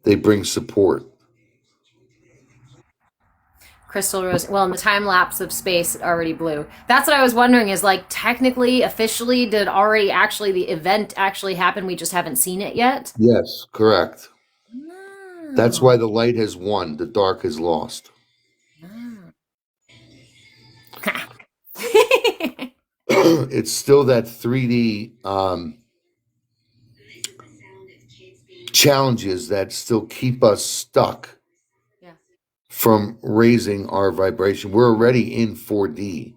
They bring support. Crystal Rose. Well, in the time lapse of space, it already blew. That's what I was wondering is like technically, officially, did already actually the event actually happen? We just haven't seen it yet? Yes, correct. That's why Oh. the light has won, the dark has lost. It's still that 3D challenges that still keep us stuck Yeah. from raising our vibration. We're already in 4D.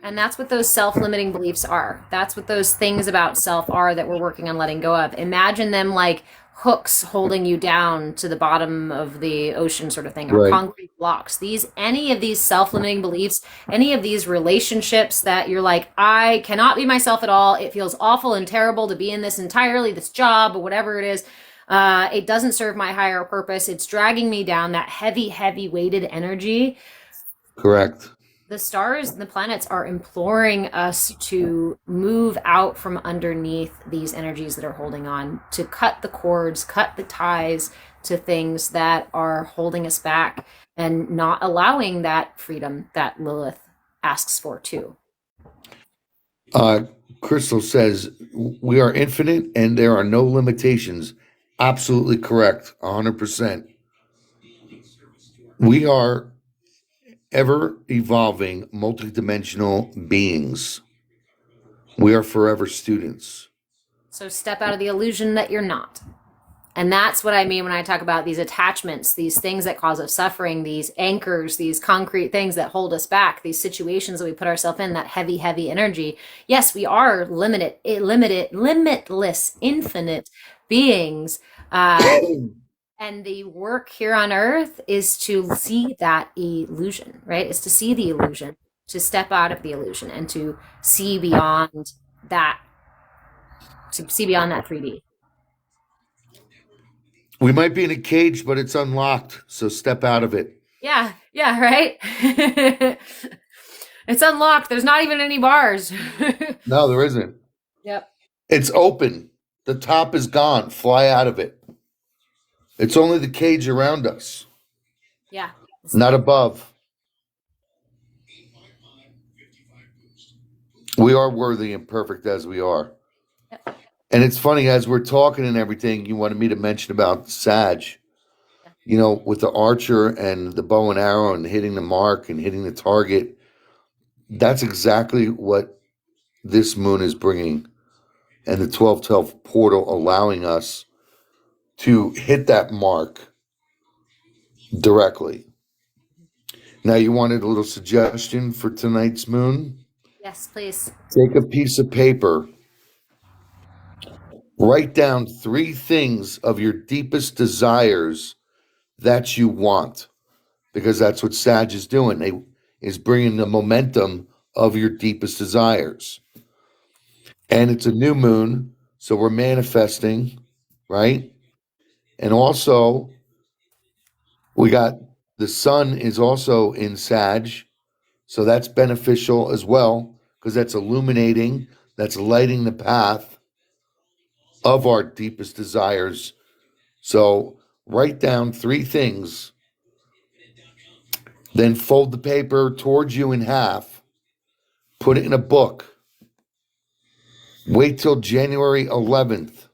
And that's what those self-limiting beliefs are. That's what those things about self are that we're working on letting go of. Imagine them like hooks holding you down to the bottom of the ocean sort of thing, or Right. concrete blocks. Any of these self-limiting beliefs, any of these relationships that you're like, I cannot be myself at all. It feels awful and terrible to be in this entirely, this job or whatever it is. It doesn't serve my higher purpose. It's dragging me down, that heavy, heavy weighted energy. Correct. The stars and the planets are imploring us to move out from underneath these energies that are holding on, to cut the cords, cut the ties to things that are holding us back and not allowing that freedom that Lilith asks for too. Crystal says, we are infinite and there are no limitations. Absolutely correct. 100%. We are ever evolving, multidimensional beings. We are forever students. So step out of the illusion that you're not. And that's what I mean when I talk about these attachments, these things that cause us suffering, these anchors, these concrete things that hold us back, these situations that we put ourselves in, that heavy, heavy energy. Yes, we are limitless, infinite beings. And the work here on earth is to see that illusion, right? Is to see the illusion, to step out of the illusion and to see beyond that, 3D. We might be in a cage, but it's unlocked. So step out of it. Yeah, right? It's unlocked. There's not even any bars. No, there isn't. Yep. It's open. The top is gone. Fly out of it. It's only the cage around us, Yeah. not above. We are worthy and perfect as we are. Yep. And it's funny, as we're talking and everything, you wanted me to mention about Sag, you know, with the archer and the bow and arrow and hitting the mark and hitting the target. That's exactly what this moon is bringing. And the 1212 portal allowing us to hit that mark directly. Now, you wanted a little suggestion for tonight's moon? Yes, please. Take a piece of paper. Write down 3 things of your deepest desires that you want, because that's what Sag is doing. Is bringing the momentum of your deepest desires. And it's a new moon, so we're manifesting, right? And also, we got the sun is also in Sag, so that's beneficial as well, because that's illuminating, that's lighting the path of our deepest desires. So write down 3 things, then fold the paper towards you in half, put it in a book, wait till January 11th,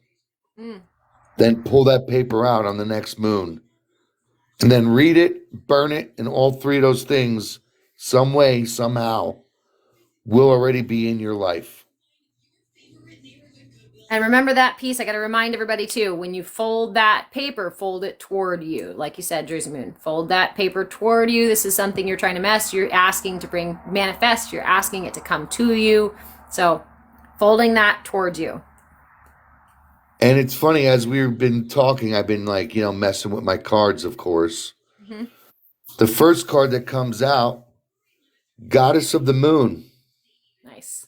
then pull that paper out on the next moon, and then read it, burn it, and all 3 of those things, some way, somehow, will already be in your life. And remember that piece. I got to remind everybody too, when you fold that paper, fold it toward you. Like you said, Jersey Moon, fold that paper toward you. This is something you're trying to you're asking to manifest. You're asking it to come to you. So folding that towards you. And it's funny, as we've been talking, I've been like, messing with my cards, of course. Mm-hmm. The first card that comes out, Goddess of the Moon. Nice.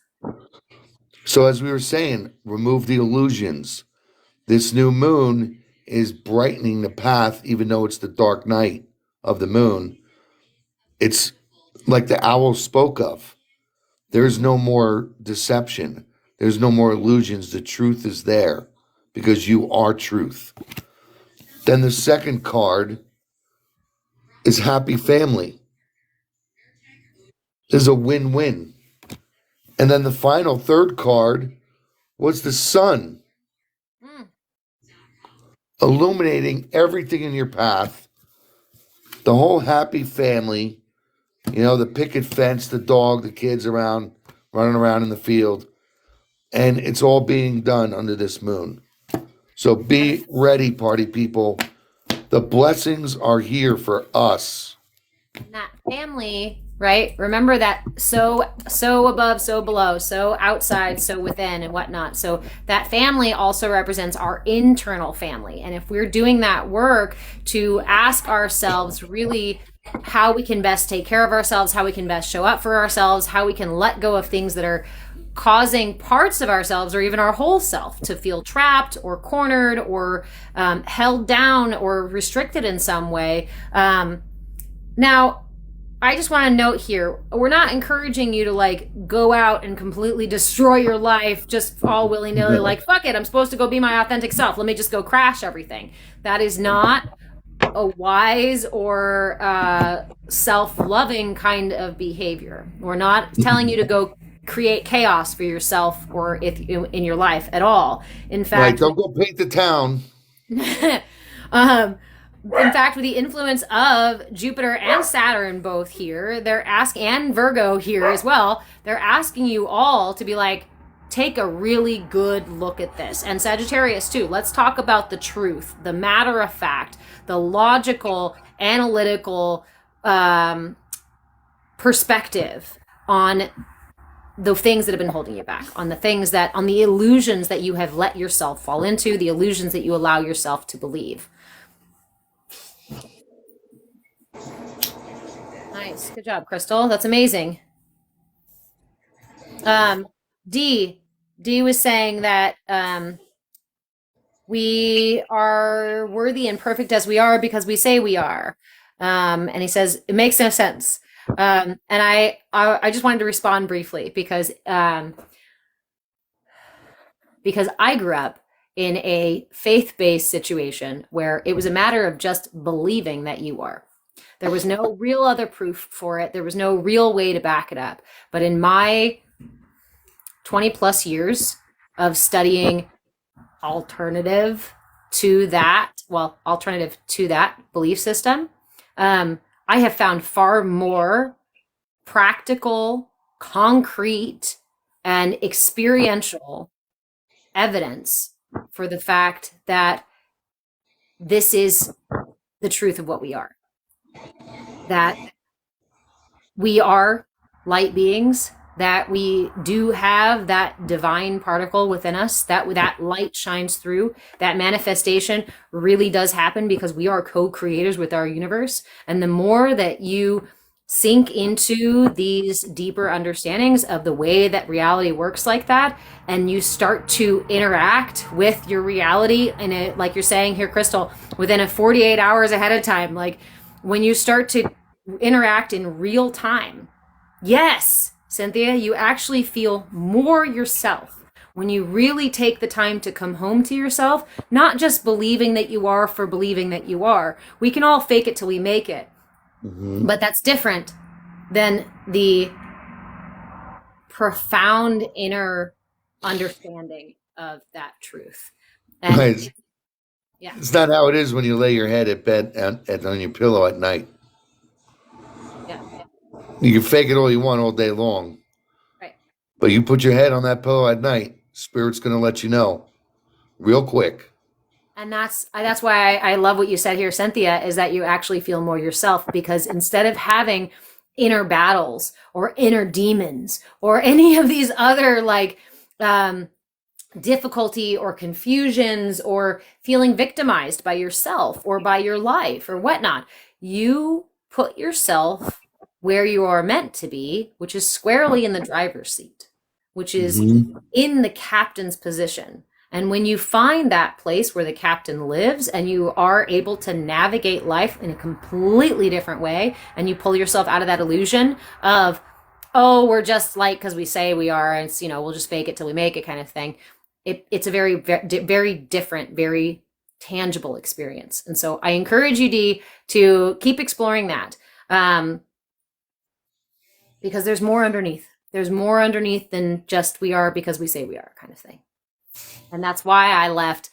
So as we were saying, remove the illusions. This new moon is brightening the path, even though it's the dark night of the moon. It's like the owl spoke of. There's no more deception. There's no more illusions. The truth is there because you are truth. Then the second card is Happy Family. is a win-win. And then the final third card was the sun, illuminating everything in your path, the whole happy family, the picket fence, the dog, the kids around, running around in the field. And it's all being done under this moon. So be ready, party people. The blessings are here for us. And that family, right? Remember that so above, so below, so outside, so within, and whatnot. So that family also represents our internal family. And if we're doing that work to ask ourselves really how we can best take care of ourselves, how we can best show up for ourselves, how we can let go of things that are causing parts of ourselves or even our whole self to feel trapped or cornered or held down or restricted in some way. Now, I just want to note here, we're not encouraging you to go out and completely destroy your life just all willy-nilly, fuck it, I'm supposed to go be my authentic self. Let me just go crash everything. That is not a wise or self-loving kind of behavior. We're not telling you to go create chaos for yourself or in your life at all. In fact, right, don't go paint the town. In fact, with the influence of Jupiter and Saturn both here, and Virgo here as well, they're asking you all to be take a really good look at this. And Sagittarius too. Let's talk about the truth, the matter of fact, the logical, analytical perspective on the things that have been holding you back, on the illusions that you have let yourself fall into, the illusions that you allow yourself to believe. Nice. Good job, Crystal. That's amazing. D was saying that we are worthy and perfect as we are because we say we are. And he says, it makes no sense. And I just wanted to respond briefly because I grew up in a faith-based situation where it was a matter of just believing that you are. There was no real other proof for it. There was no real way to back it up. But in my 20 plus years of studying alternative to that belief system, I have found far more practical, concrete, and experiential evidence for the fact that this is the truth of what we are. That we are light beings, that we do have that divine particle within us, that light shines through, that manifestation really does happen because we are co-creators with our universe. And the more that you sink into these deeper understandings of the way that reality works like that, and you start to interact with your reality in a, like you're saying here, Crystal, within a 48 hours ahead of time, when you start to interact in real time, yes, Cynthia, you actually feel more yourself when you really take the time to come home to yourself, not just believing that you are for believing that you are. We can all fake it till we make it. Mm-hmm. But that's different than the profound inner understanding of that truth. And right. Yeah. It's not how it is when you lay your head at bed on your pillow at night. Yeah. You can fake it all you want all day long. Right. But you put your head on that pillow at night, Spirit's going to let you know real quick. And that's why I love what you said here, Cynthia, is that you actually feel more yourself, because instead of having inner battles or inner demons or any of these other difficulty or confusions or feeling victimized by yourself or by your life or whatnot, you put yourself where you are meant to be, which is squarely in the driver's seat, which is in the captain's position. And when you find that place where the captain lives and you are able to navigate life in a completely different way, and you pull yourself out of that illusion of, oh, we're just because we say we are, and it's, we'll just fake it till we make it kind of thing. It's a very, very different, very tangible experience. And so I encourage you, Dee, to keep exploring that. Because there's more underneath. There's more underneath than just we are because we say we are kind of thing. And that's why I left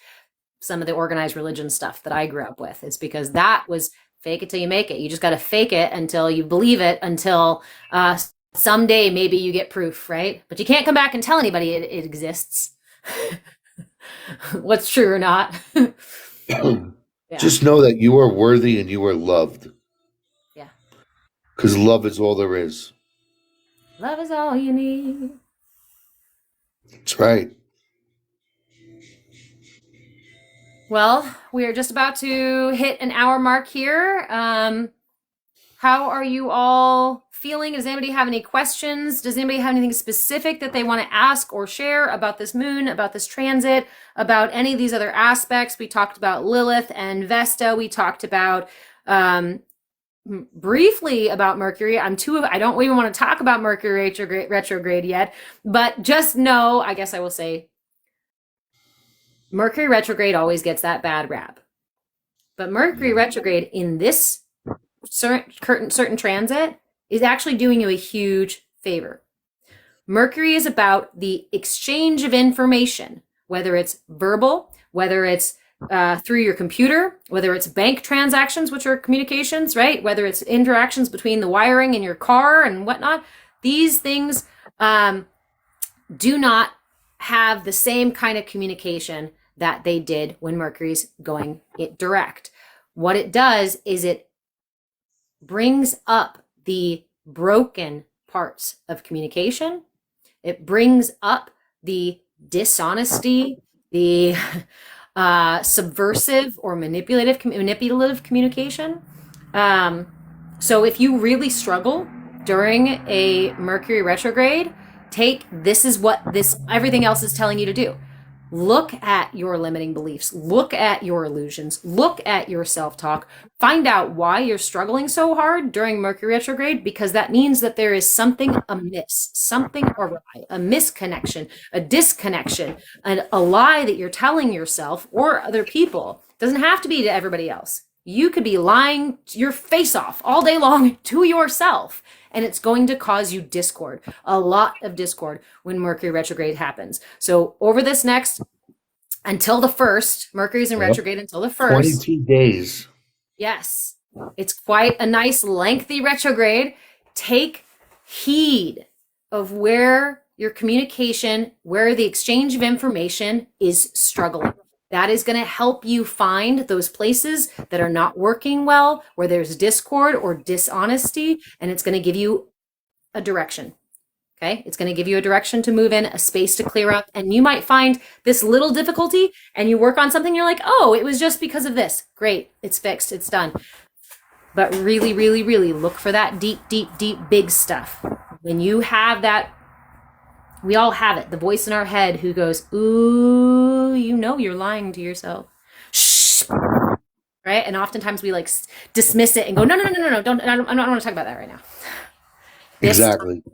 some of the organized religion stuff that I grew up with. It's because that was fake it till you make it. You just got to fake it until you believe it, until someday maybe you get proof, right? But you can't come back and tell anybody it exists. What's true or not. Yeah. Just know that you are worthy and you are loved. Yeah. Because love is all there is. Love is all you need. That's right. Well, we are just about to hit an hour mark here. How are you all feeling? Does anybody have any questions? Does anybody have anything specific that they want to ask or share about this moon, about this transit, about any of these other aspects? We talked about Lilith and Vesta. We talked about briefly about Mercury. I don't even want to talk about Mercury retrograde yet, but just know, I guess I will say, Mercury retrograde always gets that bad rap. But Mercury retrograde in this certain transit is actually doing you a huge favor. Mercury is about the exchange of information, whether it's verbal, whether it's through your computer, whether it's bank transactions, which are communications, right? Whether it's interactions between the wiring in your car and whatnot. These things do not have the same kind of communication that they did when Mercury's going it direct. What it does is it brings up the broken parts of communication. It brings up the dishonesty, the subversive or manipulative communication. So if you really struggle during a Mercury retrograde, this is what everything else is telling you to do. Look at your limiting beliefs. Look at your illusions. Look at your self-talk. Find out why you're struggling so hard during Mercury retrograde, because that means that there is something amiss, something awry, a misconnection, a disconnection, a lie that you're telling yourself or other people. It doesn't have to be to everybody else. You could be lying your face off all day long to yourself, and it's going to cause you discord, a lot of discord when Mercury retrograde happens. So over this until the 1st, Mercury's in retrograde until the 1st. 22 days. Yes, it's quite a nice lengthy retrograde. Take heed of where your communication, where the exchange of information is struggling. That is going to help you find those places that are not working well, where there's discord or dishonesty, and it's going to give you a direction. Okay? It's going to give you a direction to move in, a space to clear up, and you might find this little difficulty and you work on something, you're like, oh, it was just because of this. Great. It's fixed. It's done. But really, really, really look for that deep, deep, deep, big stuff. When you have that, we all have it, the voice in our head who goes, ooh, you're lying to yourself. Shh. Right? And oftentimes we like dismiss it and go, no, don't, I don't want to talk about that right now. Exactly.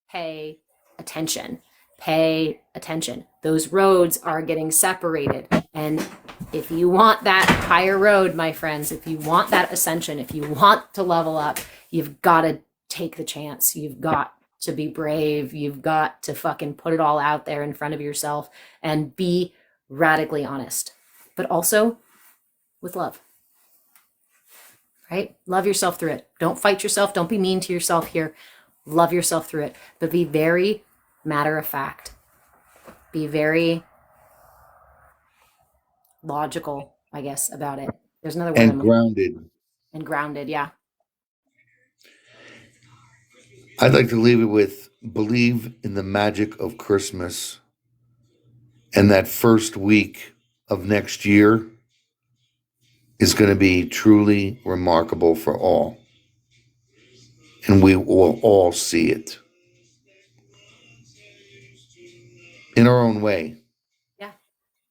Pay attention. Pay attention. Those roads are getting separated. And if you want that higher road, my friends, if you want that ascension, if you want to level up, you've got to take the chance. You've got to be brave. You've got to fucking put it all out there in front of yourself and be radically honest, but also with love, right? Love yourself through it. Don't fight yourself. Don't be mean to yourself here. Love yourself through it, but be very matter of fact. Be very logical, I guess, about it. There's another word. And grounded. And grounded, yeah. I'd like to leave it with believe in the magic of Christmas, and that first week of next year is going to be truly remarkable for all. And we will all see it in our own way. Yeah.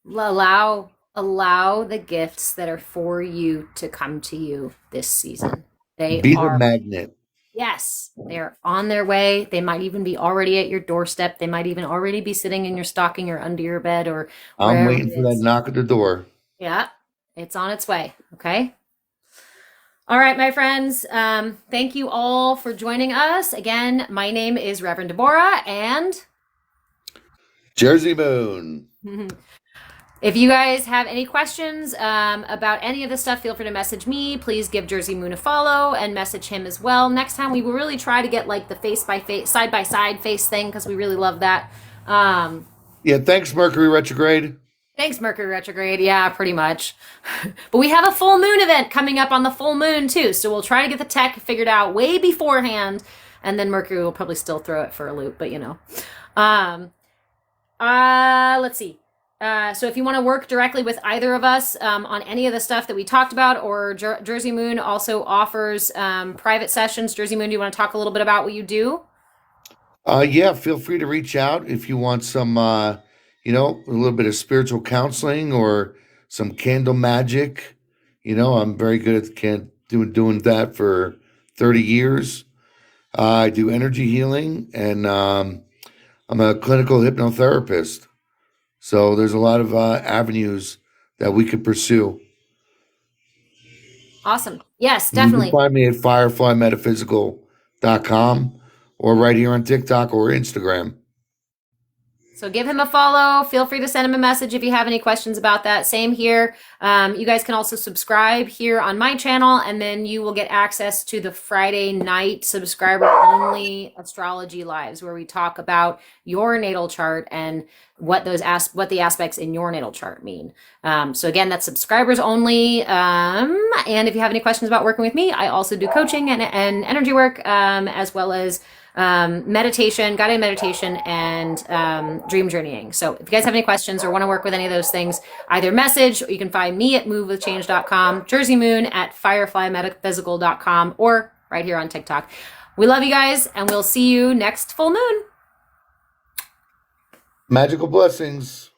Allow the gifts that are for you to come to you this season. Be the magnet. Yes, they're on their way. They might even be already at your doorstep. They might even already be sitting in your stocking or under your bed or I'm waiting for that knock at the door. Yeah, it's on its way. Okay. All right, my friends. Thank you all for joining us. Again, my name is Reverend Deborah, and Jersey Moon. if you guys have any questions about any of this stuff, feel free to message me. Please give Jersey Moon a follow and message him as well. Next time, we will really try to get like the face by face, side by side face thing because we really love that. Yeah, thanks, Mercury retrograde. Thanks, Mercury retrograde. Yeah, pretty much. But we have a full moon event coming up on the full moon too, so we'll try to get the tech figured out way beforehand, and then Mercury will probably still throw it for a loop. But you know, let's see. So if you want to work directly with either of us on any of the stuff that we talked about, or Jersey Moon also offers private sessions. Jersey Moon, do you want to talk a little bit about what you do? Yeah, feel free to reach out if you want some, a little bit of spiritual counseling or some candle magic. I'm very good at doing that for 30 years. I do energy healing, and I'm a clinical hypnotherapist. So there's a lot of avenues that we could pursue. Awesome. Yes, You definitely. can find me at fireflymetaphysical.com or right here on TikTok or Instagram. So give him a follow. Feel free to send him a message if you have any questions about that. Same here. You guys can also subscribe here on my channel, and then you will get access to the Friday night subscriber only astrology lives, where we talk about your natal chart and what the aspects in your natal chart mean. So again, that's subscribers only. And if you have any questions about working with me, I also do coaching and energy work, as well as meditation, guided meditation, and dream journeying. So if you guys have any questions or want to work with any of those things, either message, or you can find me at movewithchange.com, Jersey Moon at fireflymetaphysical.com, or right here on TikTok. We love you guys, and we'll see you next full moon. Magical blessings.